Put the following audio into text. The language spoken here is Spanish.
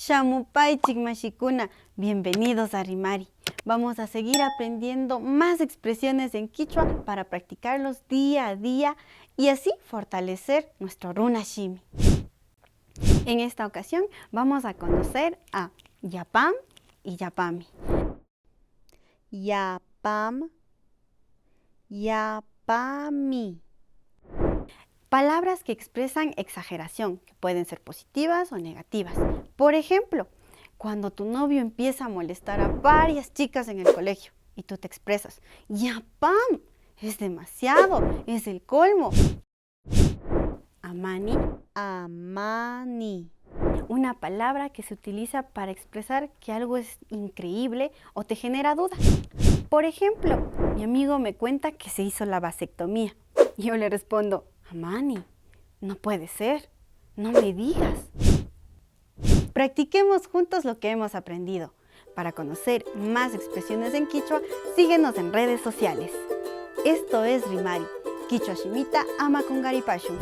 Shamupaychik mashikuna, bienvenidos a Rimari. Vamos a seguir aprendiendo más expresiones en quichua para practicarlos día a día y así fortalecer nuestro runa shimi. En esta ocasión vamos a conocer a Yapam y Yapami. Yapam, Yapami. Palabras que expresan exageración, que pueden ser positivas o negativas. Por ejemplo, cuando tu novio empieza a molestar a varias chicas en el colegio y tú te expresas, ¡Yapam! Es demasiado, es el colmo. Amani, amani. Una palabra que se utiliza para expresar que algo es increíble o te genera dudas. Por ejemplo, mi amigo me cuenta que se hizo la vasectomía. Yo le respondo, Amani, no puede ser, no me digas. Practiquemos juntos lo que hemos aprendido. Para conocer más expresiones en quichua, síguenos en redes sociales. Esto es Rimari, Quichua Shimita Ama con Garipashun.